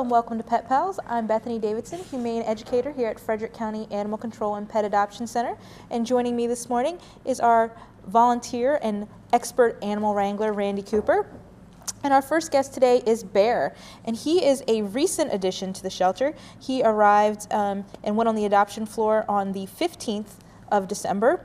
and welcome to Pet Pals. I'm Bethany Davidson, Humane Educator here at Frederick County Animal Control and Pet Adoption Center. And joining me this morning is our volunteer and expert animal wrangler, Randy Cooper. And our first guest today is Bear, and he is a recent addition to the shelter. He arrived and went on the adoption floor on the 15th of December.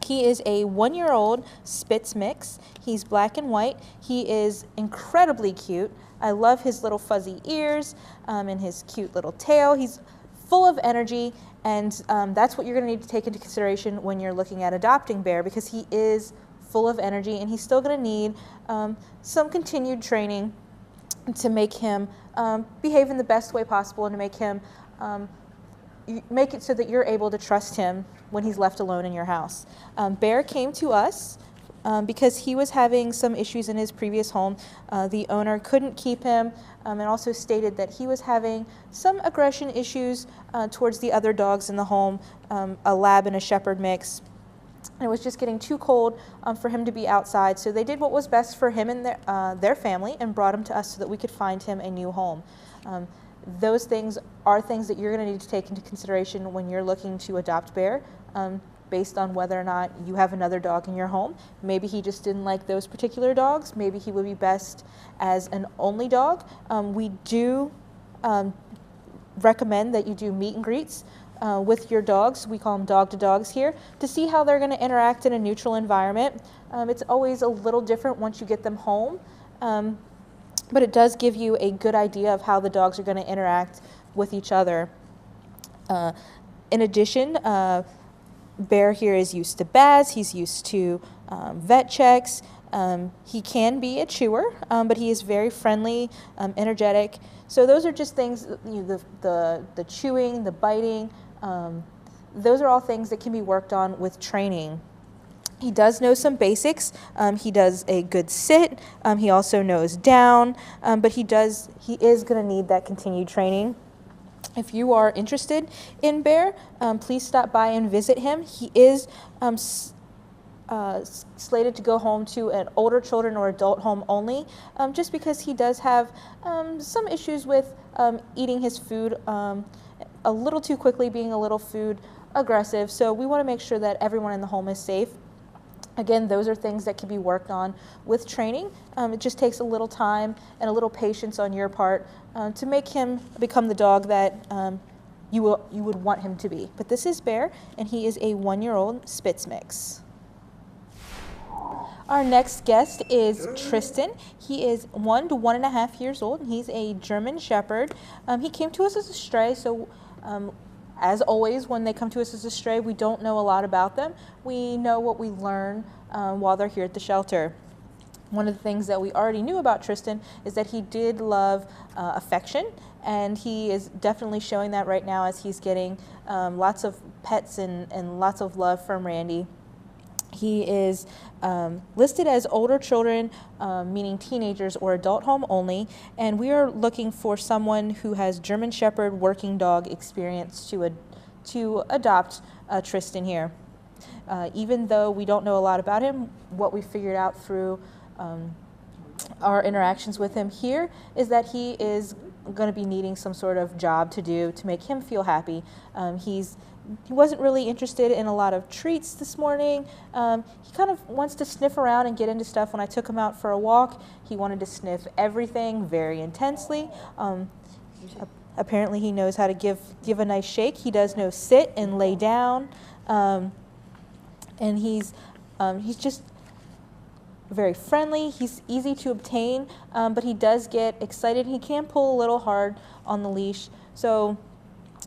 He is a 1-year-old Spitz mix. He's black and white. He is incredibly cute. I love his little fuzzy ears and his cute little tail. He's full of energy, and that's what you're going to need to take into consideration when you're looking at adopting Bear, because he is full of energy, and he's still going to need some continued training to make him behave in the best way possible, and to make him make it so that you're able to trust him when he's left alone in your house. Bear came to us because he was having some issues in his previous home. The owner couldn't keep him, and also stated that he was having some aggression issues towards the other dogs in the home, a lab and a shepherd mix. And it was just getting too cold for him to be outside, so they did what was best for him and their family and brought him to us so that we could find him a new home. Those things are things that you're going to need to take into consideration when you're looking to adopt Bear, based on whether or not you have another dog in your home. Maybe he just didn't like those particular dogs. Maybe he would be best as an only dog. We do recommend that you do meet and greets with your dogs. We call them dog-to-dogs here, to see how they're going to interact in a neutral environment. It's always a little different once you get them home, but it does give you a good idea of how the dogs are going to interact with each other. In addition, Bear here is used to baths. He's used to vet checks. He can be a chewer, but he is very friendly, energetic. So those are just things, the chewing, the biting, those are all things that can be worked on with training. He does know some basics. He does a good sit. He also knows down, but he is going to need that continued training. If you are interested in Bear, please stop by and visit him. He is slated to go home to an older children or adult home only, just because he does have some issues with eating his food a little too quickly, being a little food aggressive. So we want to make sure that everyone in the home is safe. Again, those are things that can be worked on with training. It just takes a little time and a little patience on your part to make him become the dog that you would want him to be. But this is Bear, and he is a 1-year-old Spitz mix. Our next guest is Tristan. He is 1 to 1.5 years old, and he's a German Shepherd. He came to us as a stray, so as always, when they come to us as a stray, we don't know a lot about them. We know what we learn while they're here at the shelter. One of the things that we already knew about Tristan is that he did love affection, and he is definitely showing that right now as he's getting lots of pets and lots of love from Randy. He is listed as older children, meaning teenagers or adult home only, and we are looking for someone who has German Shepherd working dog experience to adopt Tristan here. Even though we don't know a lot about him, what we figured out through our interactions with him here is that he is going to be needing some sort of job to do to make him feel happy. He wasn't really interested in a lot of treats this morning. He kind of wants to sniff around and get into stuff. When I took him out for a walk, he wanted to sniff everything very intensely. Apparently he knows how to give a nice shake. He does know sit and lay down. And he's just very friendly. He's easy to obtain, but he does get excited. He can pull a little hard on the leash. So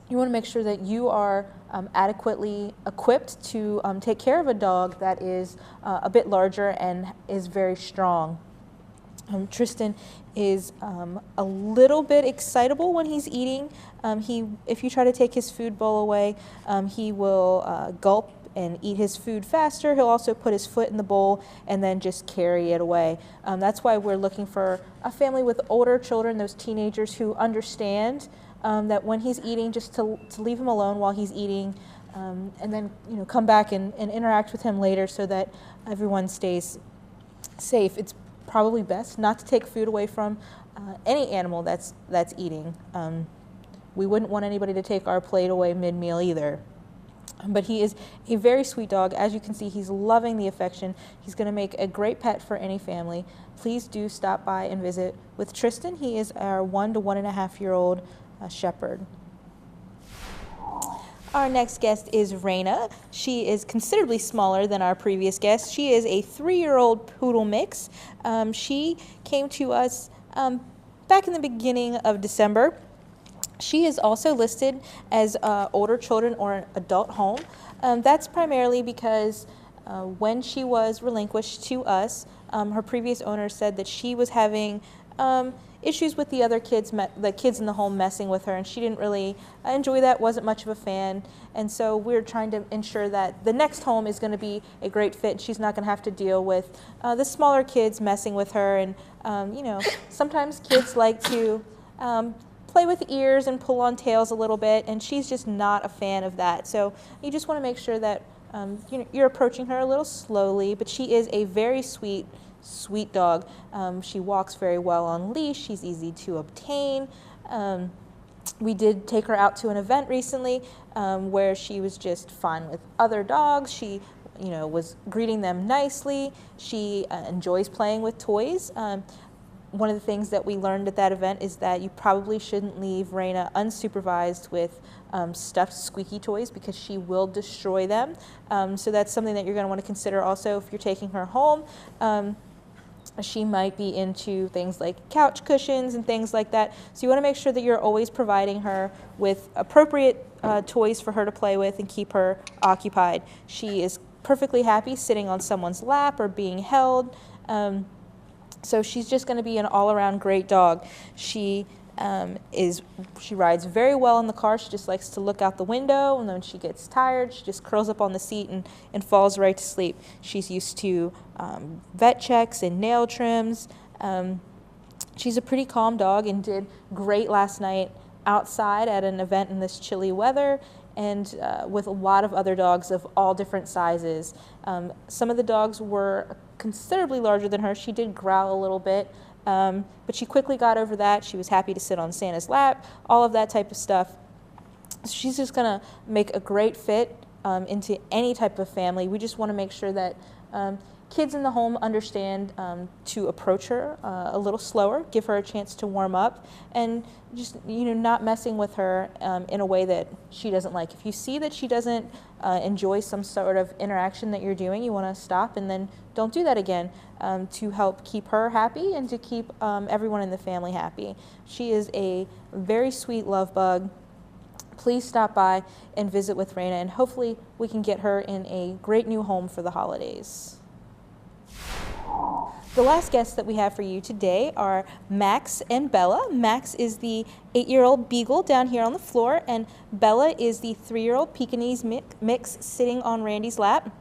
you want to make sure that you are adequately equipped to take care of a dog that is a bit larger and is very strong. Tristan is a little bit excitable when he's eating. If you try to take his food bowl away, he will gulp and eat his food faster. He'll also put his foot in the bowl and then just carry it away. That's why we're looking for a family with older children, those teenagers who understand that when he's eating, just to leave him alone while he's eating, and then come back and interact with him later so that everyone stays safe. It's probably best not to take food away from any animal that's eating. We wouldn't want anybody to take our plate away mid-meal either. But he is a very sweet dog. As you can see, he's loving the affection. He's going to make a great pet for any family. Please do stop by and visit with Tristan. He is our 1 to 1.5-year-old shepherd. Our next guest is Raina. She is considerably smaller than our previous guest. She is a 3-year-old poodle mix. She came to us back in the beginning of December. She is also listed as older children or adult home. That's primarily because when she was relinquished to us, her previous owner said that she was having issues with the other kids, the kids in the home messing with her, and she didn't really enjoy that, wasn't much of a fan. And so we're trying to ensure that the next home is going to be a great fit. She's not going to have to deal with the smaller kids messing with her. And, you know, sometimes kids like to play with ears and pull on tails a little bit, and she's just not a fan of that. So you just want to make sure that you're approaching her a little slowly, but she is a very sweet dog. She walks very well on leash. She's easy to obtain. We did take her out to an event recently where she was just fine with other dogs. She was greeting them nicely. She enjoys playing with toys. One of the things that we learned at that event is that you probably shouldn't leave Raina unsupervised with stuffed squeaky toys because she will destroy them. So that's something that you're going to want to consider also if you're taking her home. She might be into things like couch cushions and things like that. So you want to make sure that you're always providing her with appropriate toys for her to play with and keep her occupied. She is perfectly happy sitting on someone's lap or being held. So she's just going to be an all-around great dog. She rides very well in the car. She just likes to look out the window, and then when she gets tired, she just curls up on the seat and falls right to sleep. She's used to vet checks and nail trims. She's a pretty calm dog and did great last night outside at an event in this chilly weather, and with a lot of other dogs of all different sizes. Some of the dogs were considerably larger than her. She did growl a little bit, but she quickly got over that. She was happy to sit on Santa's lap, all of that type of stuff. So she's just going to make a great fit into any type of family. We just want to make sure that kids in the home understand to approach her a little slower, give her a chance to warm up, and just not messing with her in a way that she doesn't like. If you see that she doesn't enjoy some sort of interaction that you're doing, you want to stop and then don't do that again to help keep her happy and to keep everyone in the family happy. She is a very sweet love bug. Please stop by and visit with Raina, and hopefully we can get her in a great new home for the holidays. The last guests that we have for you today are Max and Bella. Max is the 8-year-old beagle down here on the floor, and Bella is the 3-year-old Pekingese mix sitting on Randy's lap.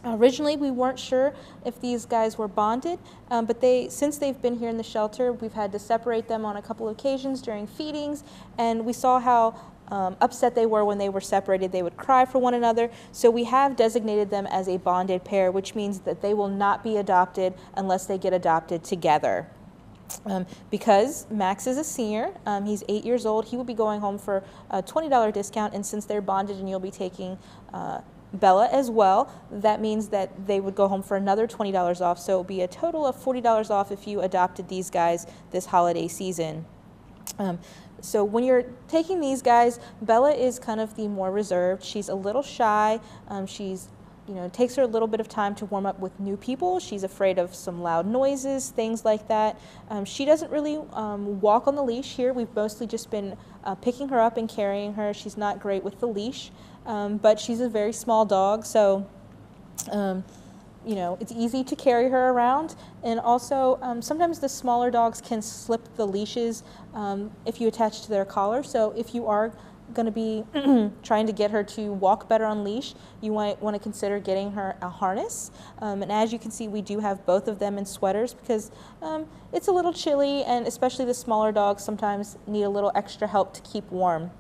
Originally, we weren't sure if these guys were bonded, but since they've been here in the shelter, we've had to separate them on a couple of occasions during feedings, and we saw how upset they were when they were separated. They would cry for one another. So we have designated them as a bonded pair, which means that they will not be adopted unless they get adopted together. Because Max is a senior, he's 8 years old, he will be going home for a $20 discount, and since they're bonded and you'll be taking Bella as well, that means that they would go home for another $20 off. So it will be a total of $40 off if you adopted these guys this holiday season. So when you're taking these guys, Bella is kind of the more reserved. She's a little shy. It takes her a little bit of time to warm up with new people. She's afraid of some loud noises, things like that. She doesn't really walk on the leash here. We've mostly just been picking her up and carrying her. She's not great with the leash, but she's a very small dog, so it's easy to carry her around. And also, sometimes the smaller dogs can slip the leashes if you attach to their collar. So if you are going to be trying to get her to walk better on leash, you might want to consider getting her a harness. And as you can see, we do have both of them in sweaters because it's a little chilly, and especially the smaller dogs sometimes need a little extra help to keep warm.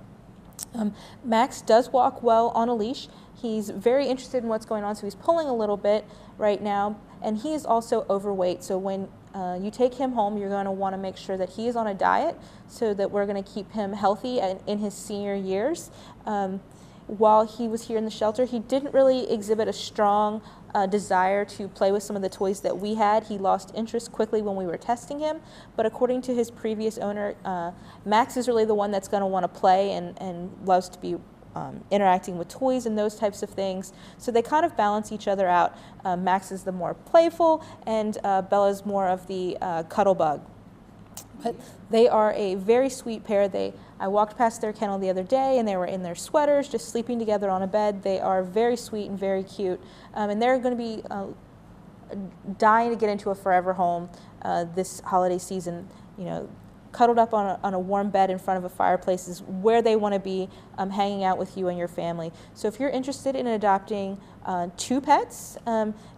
Max does walk well on a leash. He's very interested in what's going on, so he's pulling a little bit right now, and he is also overweight. So when you take him home, you're going to want to make sure that he is on a diet so that we're going to keep him healthy in his senior years. While he was here in the shelter, he didn't really exhibit a strong desire to play with some of the toys that we had. He lost interest quickly when we were testing him, but according to his previous owner, Max is really the one that's going to want to play and loves to be interacting with toys and those types of things. So they kind of balance each other out. Max is the more playful, and Bella's more of the cuddle bug. But they are a very sweet pair. I walked past their kennel the other day, and they were in their sweaters, just sleeping together on a bed. They are very sweet and very cute, and they're going to be dying to get into a forever home this holiday season. You know, cuddled up on a warm bed in front of a fireplace is where they want to be, hanging out with you and your family. So if you're interested in adopting 2 pets,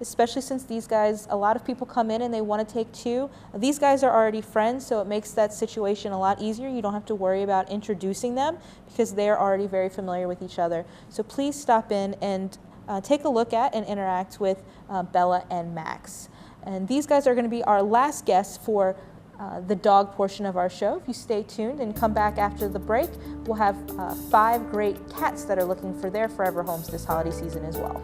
especially since these guys, a lot of people come in and they want to take 2. These guys are already friends, so it makes that situation a lot easier. You don't have to worry about introducing them because they're already very familiar with each other. So please stop in and take a look at and interact with Bella and Max. And these guys are going to be our last guests for the dog portion of our show. If you stay tuned and come back after the break, we'll have 5 great cats that are looking for their forever homes this holiday season as well.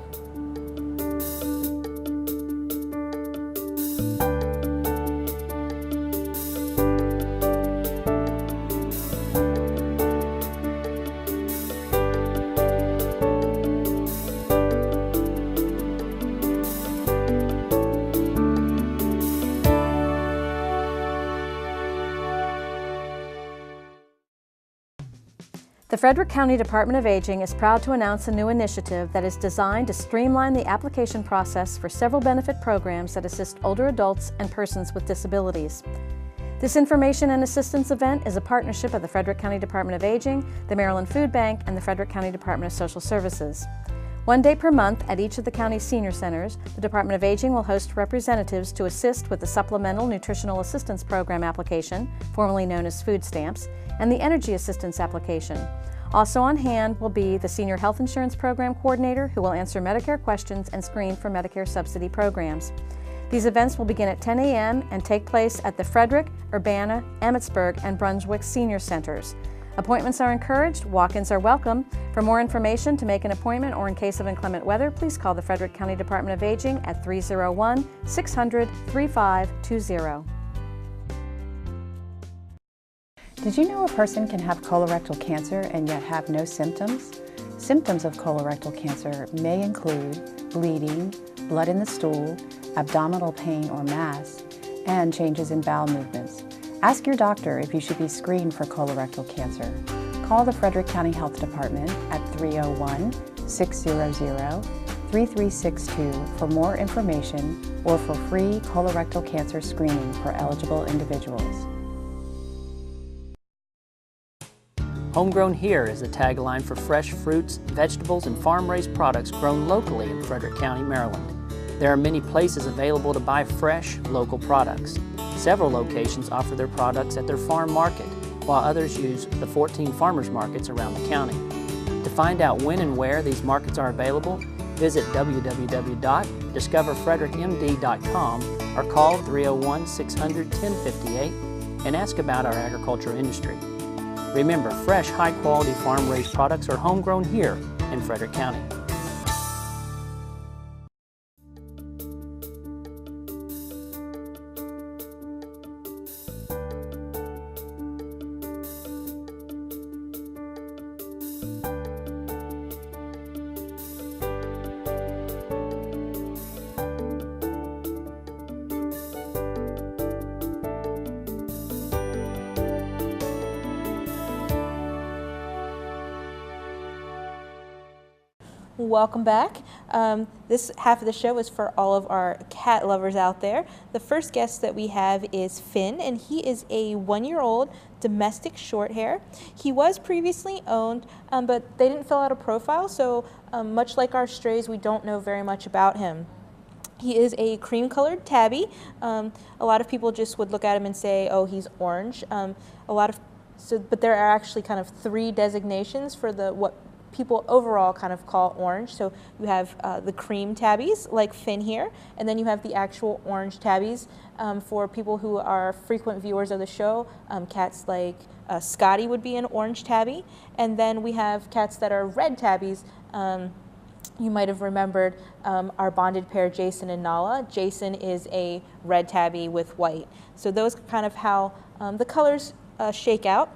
The Frederick County Department of Aging is proud to announce a new initiative that is designed to streamline the application process for several benefit programs that assist older adults and persons with disabilities. This information and assistance event is a partnership of the Frederick County Department of Aging, the Maryland Food Bank, and the Frederick County Department of Social Services. 1 day per month at each of the county's senior centers, the Department of Aging will host representatives to assist with the Supplemental Nutritional Assistance Program application, formerly known as food stamps, and the Energy Assistance application. Also on hand will be the Senior Health Insurance Program Coordinator, who will answer Medicare questions and screen for Medicare subsidy programs. These events will begin at 10 a.m. and take place at the Frederick, Urbana, Emmitsburg, and Brunswick Senior Centers. Appointments are encouraged, walk-ins are welcome. For more information, to make an appointment, or in case of inclement weather, please call the Frederick County Department of Aging at 301-600-3520. Did you know a person can have colorectal cancer and yet have no symptoms? Symptoms of colorectal cancer may include bleeding, blood in the stool, abdominal pain or mass, and changes in bowel movements. Ask your doctor if you should be screened for colorectal cancer. Call the Frederick County Health Department at 301-600-3362 for more information or for free colorectal cancer screening for eligible individuals. Homegrown here is the tagline for fresh fruits, vegetables, and farm-raised products grown locally in Frederick County, Maryland. There are many places available to buy fresh, local products. Several locations offer their products at their farm market, while others use the 14 farmers markets around the county. To find out when and where these markets are available, visit www.discoverfrederickmd.com or call 301-600-1058 and ask about our agriculture industry. Remember, fresh, high-quality farm-raised products are homegrown here in Frederick County. Welcome back. This half of the show is for all of our cat lovers out there. The first guest that we have is Finn, and he is a 1-year-old domestic short hair. He was previously owned, but they didn't fill out a profile, so much like our strays, we don't know very much about him. He is a cream-colored tabby. A lot of people just would look at him and say, oh, he's orange. But there are actually kind of 3 designations for people overall kind of call orange. So you have the cream tabbies like Finn here, and then you have the actual orange tabbies for people who are frequent viewers of the show. Cats like Scotty would be an orange tabby, and then we have cats that are red tabbies. You might have remembered our bonded pair, Jason and Nala. Jason is a red tabby with white. So those are kind of how the colors shake out.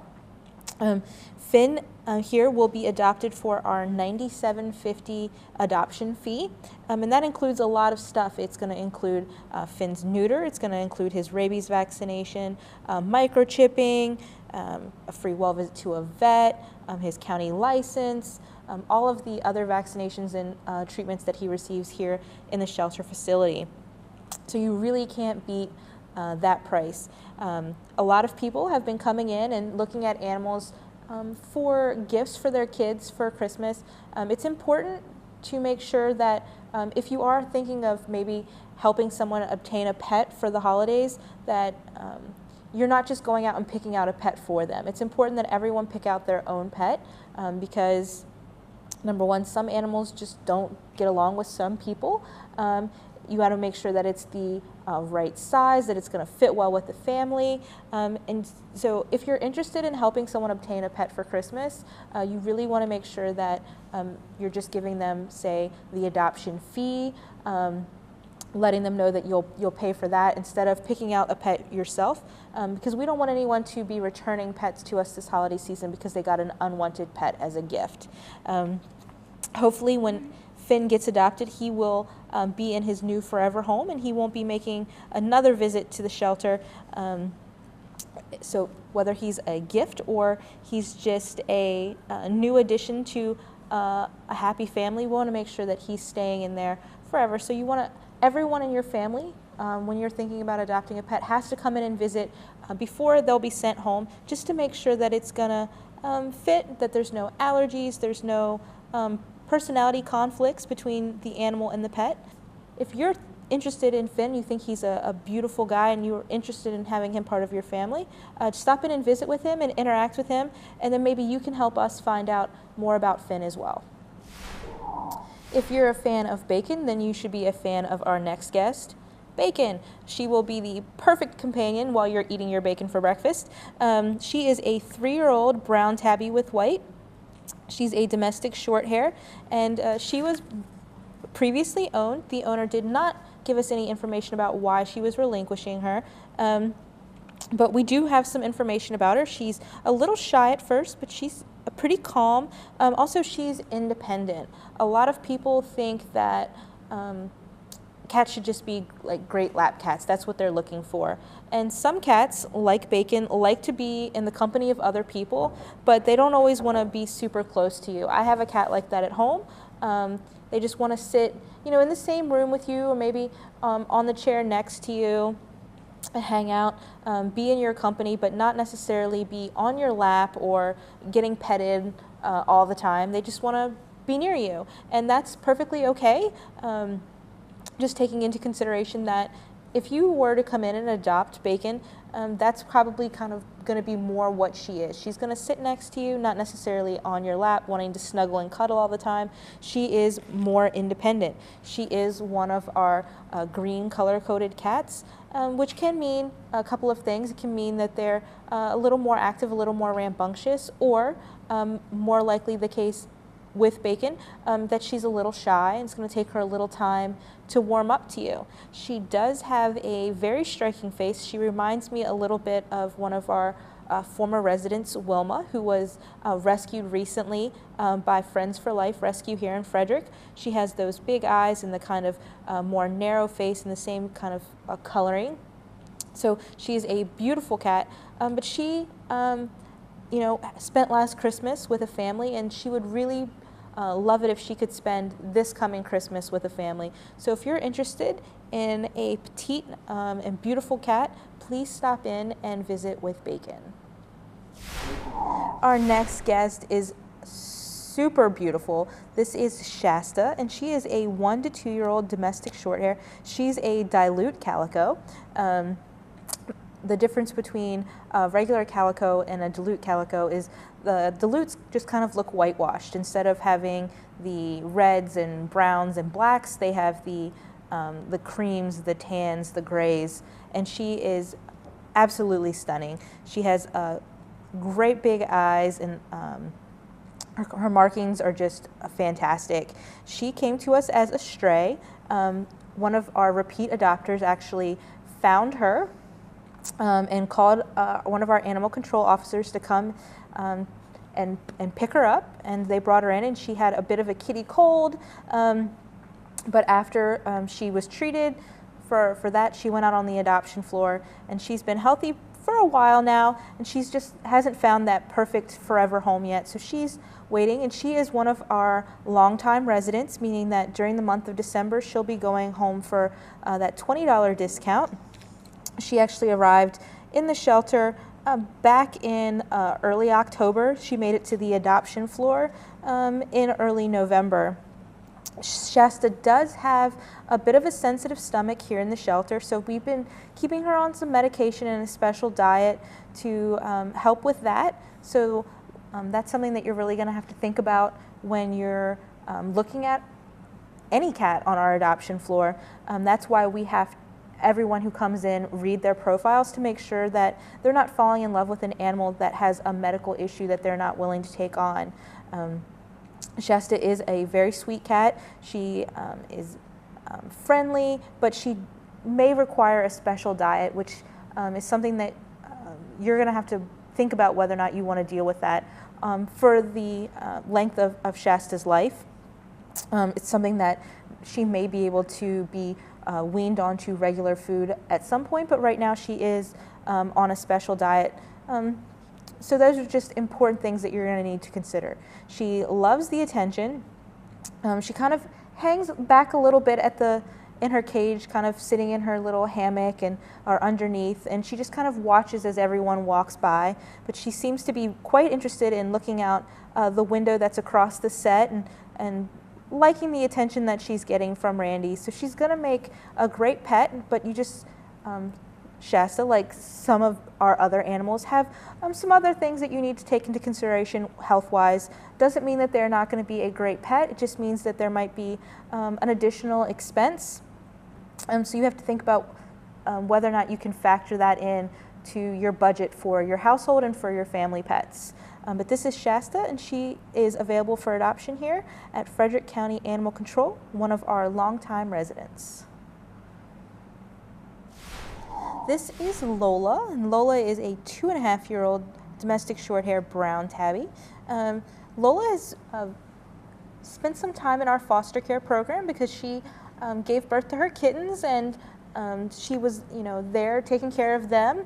Finn here will be adopted for our $97.50 adoption fee, and that includes a lot of stuff. It's going to include Finn's neuter, it's going to include his rabies vaccination, microchipping, a free well visit to a vet, his county license, all of the other vaccinations and treatments that he receives here in the shelter facility. So you really can't beat that price. A lot of people have been coming in and looking at animals for gifts for their kids for Christmas. It's important to make sure that if you are thinking of maybe helping someone obtain a pet for the holidays, that you're not just going out and picking out a pet for them. It's important that everyone pick out their own pet because, number one, some animals just don't get along with some people. You got to make sure that it's the right size, that it's going to fit well with the family. And so if you're interested in helping someone obtain a pet for Christmas, you really want to make sure that you're just giving them, say, the adoption fee, letting them know that you'll pay for that instead of picking out a pet yourself, because we don't want anyone to be returning pets to us this holiday season because they got an unwanted pet as a gift. Hopefully when Finn gets adopted, he will be in his new forever home, and he won't be making another visit to the shelter. So whether he's a gift or he's just a new addition to a happy family, we want to make sure that he's staying in there forever. So you want to, everyone in your family, when you're thinking about adopting a pet, has to come in and visit before they'll be sent home, just to make sure that it's gonna fit, that there's no allergies, there's no personality conflicts between the animal and the pet. If you're interested in Finn, you think he's a beautiful guy and you're interested in having him part of your family, stop in and visit with him and interact with him, and then maybe you can help us find out more about Finn as well. If you're a fan of Bacon, then you should be a fan of our next guest, Bacon. She will be the perfect companion while you're eating your bacon for breakfast. She is a 3-year-old brown tabby with white. She's a domestic short hair, and she was previously owned. The owner did not give us any information about why she was relinquishing her, but we do have some information about her. She's a little shy at first, but she's pretty calm. Also, she's independent. A lot of people think that cats should just be like great lap cats. That's what they're looking for. And some cats, like Bacon, like to be in the company of other people, but they don't always want to be super close to you. I have a cat like that at home. They just want to sit, in the same room with you, or maybe on the chair next to you, hang out, be in your company, but not necessarily be on your lap or getting petted all the time. They just want to be near you, and that's perfectly okay. Just taking into consideration that if you were to come in and adopt Bacon, that's probably kind of going to be more what she is. She's going to sit next to you, not necessarily on your lap, wanting to snuggle and cuddle all the time. She is more independent. She is one of our green color-coded cats, which can mean a couple of things. It can mean that they're a little more active, a little more rambunctious, or more likely the case with Bacon, that she's a little shy and it's going to take her a little time to warm up to you. She does have a very striking face. She reminds me a little bit of one of our former residents, Wilma, who was rescued recently by Friends for Life Rescue here in Frederick. She has those big eyes and the kind of more narrow face and the same kind of coloring. So she's a beautiful cat, but she spent last Christmas with a family, and she would really love it if she could spend this coming Christmas with a family. So if you're interested in a petite and beautiful cat, please stop in and visit with Bacon. Our next guest is super beautiful. This is Shasta, and she is a 1 to 2 year old domestic shorthair. She's a dilute calico. the difference between a regular calico and a dilute calico is the dilutes just kind of look whitewashed. Instead of having the reds and browns and blacks, they have the creams, the tans, the grays, and she is absolutely stunning. She has great big eyes, and her markings are just fantastic. She came to us as a stray. One of our repeat adopters actually found her and called one of our animal control officers to come and pick her up, and they brought her in, and she had a bit of a kitty cold, but after she was treated for that, she went out on the adoption floor, and she's been healthy for a while now, and she's just hasn't found that perfect forever home yet. So she's waiting, and she is one of our longtime residents, meaning that during the month of December, she'll be going home for that $20 discount. She actually arrived in the shelter back in early October. She made it to the adoption floor in early November. Shasta does have a bit of a sensitive stomach here in the shelter, so we've been keeping her on some medication and a special diet to help with that. So that's something that you're really going to have to think about when you're looking at any cat on our adoption floor. That's why we have everyone who comes in read their profiles to make sure that they're not falling in love with an animal that has a medical issue that they're not willing to take on. Shasta is a very sweet cat. She is friendly, but she may require a special diet, which is something that you're going to have to think about whether or not you want to deal with that. For the length of Shasta's life, it's something that she may be able to be weaned onto regular food at some point, but right now she is on a special diet. So those are just important things that you're going to need to consider. She loves the attention. She kind of hangs back a little bit in her cage, kind of sitting in her little hammock or underneath, and she just kind of watches as everyone walks by. But she seems to be quite interested in looking out the window that's across the set and liking the attention that she's getting from Randy. So she's going to make a great pet, but you just Shasta, like some of our other animals, have some other things that you need to take into consideration health-wise. Doesn't mean that they're not going to be a great pet. It just means that there might be an additional expense. So you have to think about whether or not you can factor that in to your budget for your household and for your family pets. But this is Shasta, and she is available for adoption here at Frederick County Animal Control, one of our longtime residents. This is Lola, and Lola is a 2.5-year-old domestic short-hair brown tabby. Lola has spent some time in our foster care program because she gave birth to her kittens, and she was, there taking care of them.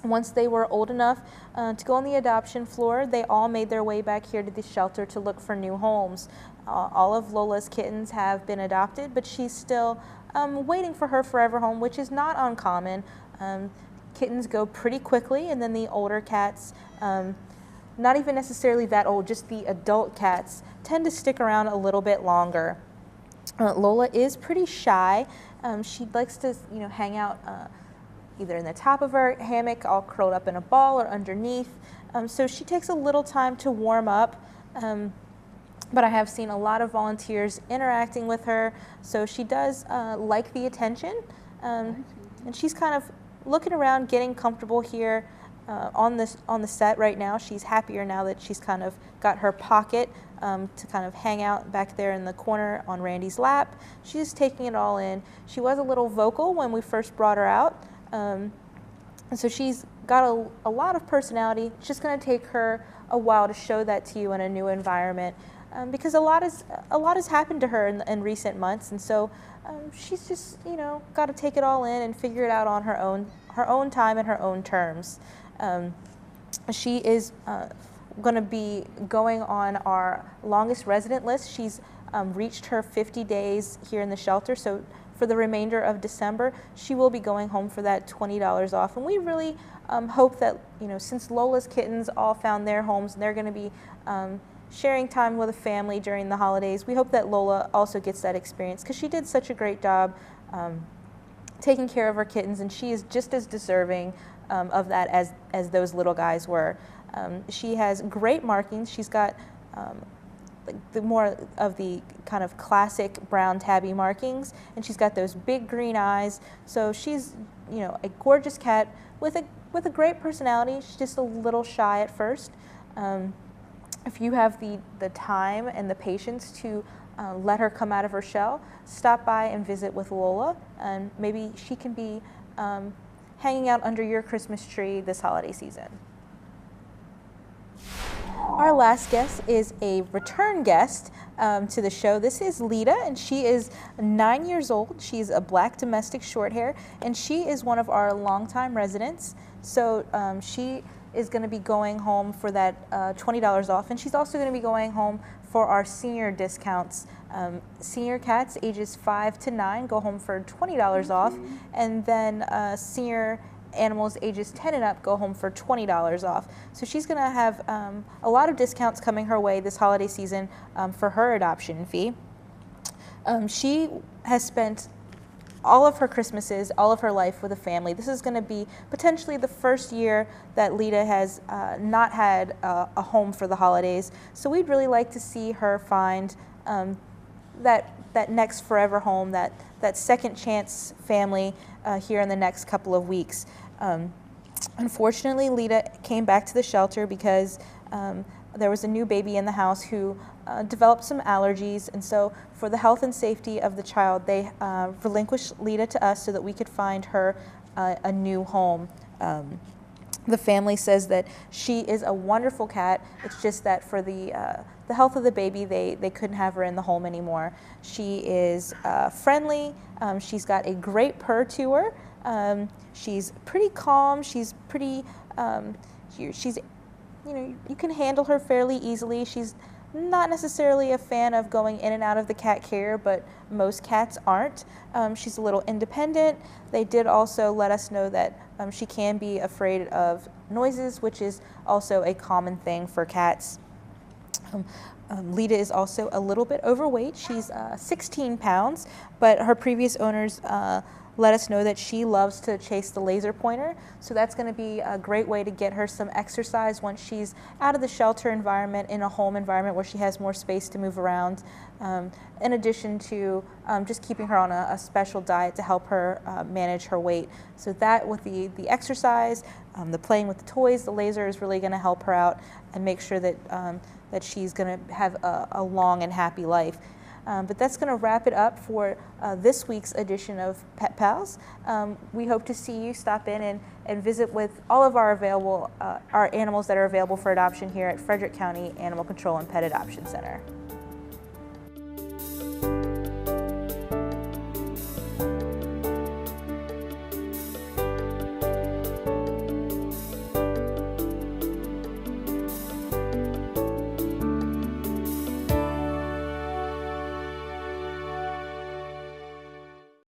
Once they were old enough to go on the adoption floor, they all made their way back here to the shelter to look for new homes. All of Lola's kittens have been adopted, but she's still waiting for her forever home, which is not uncommon. Kittens go pretty quickly, and then the older cats, not even necessarily that old, just the adult cats, tend to stick around a little bit longer. Lola is pretty shy. She likes to, hang out either in the top of her hammock, all curled up in a ball, or underneath. So she takes a little time to warm up. But I have seen a lot of volunteers interacting with her, so she does like the attention, and she's kind of looking around, getting comfortable here on the set right now. She's happier now that she's kind of got her pocket to kind of hang out back there in the corner on Randy's lap. She's taking it all in. She was a little vocal when we first brought her out, and so she's got a lot of personality. It's just going to take her a while to show that to you in a new environment. Because a lot has happened to her in recent months, and so she's just got to take it all in and figure it out on her own time and her own terms. She is going to be going on our longest resident list. She's reached her 50 days here in the shelter, so for the remainder of December, she will be going home for that $20 off. And we really hope that since Lola's kittens all found their homes, and they're going to be sharing time with a family during the holidays, we hope that Lola also gets that experience, because she did such a great job taking care of her kittens, and she is just as deserving of that as those little guys were. She has great markings. She's got the more of the kind of classic brown tabby markings, and she's got those big green eyes. So she's, you know, a gorgeous cat with a great personality. She's just a little shy at first. If you have the time and the patience to let her come out of her shell, stop by and visit with Lola, and maybe she can be hanging out under your Christmas tree this holiday season. Our last guest is a return guest to the show. This is Lita, and she is 9 years old. She's a black domestic short hair, and she is one of our longtime residents. So she is going to be going home for that $20 off, and she's also going to be going home for our senior discounts. Senior cats ages 5 to 9 go home for $20 off, and then senior animals ages 10 and up go home for $20 off. So she's going to have a lot of discounts coming her way this holiday season for her adoption fee. She has spent all of her Christmases, all of her life with a family. This is going to be potentially the first year that Lita has not had a home for the holidays. So we'd really like to see her find that next forever home, that second chance family here in the next couple of weeks. Unfortunately, Lita came back to the shelter because there was a new baby in the house who developed some allergies, and so for the health and safety of the child, they relinquished Lita to us so that we could find her a new home. The family says that she is a wonderful cat. It's just that for the health of the baby, they couldn't have her in the home anymore. She is friendly. She's got a great purr to her. She's pretty calm. She's pretty. She's, you know, you can handle her fairly easily. She's not necessarily a fan of going in and out of the cat carrier, but most cats aren't. She's a little independent. They did also let us know that she can be afraid of noises, which is also a common thing for cats. Lita is also a little bit overweight. She's 16 pounds, but her previous owners let us know that she loves to chase the laser pointer, so that's going to be a great way to get her some exercise once she's out of the shelter environment, in a home environment where she has more space to move around, in addition to just keeping her on a special diet to help her manage her weight. So that, with the exercise, the playing with the toys, the laser is really going to help her out and make sure that that she's going to have a long and happy life. But that's going to wrap it up for this week's edition of Pet Pals. We hope to see you stop in and visit with all of our available our animals that are available for adoption here at Frederick County Animal Control and Pet Adoption Center.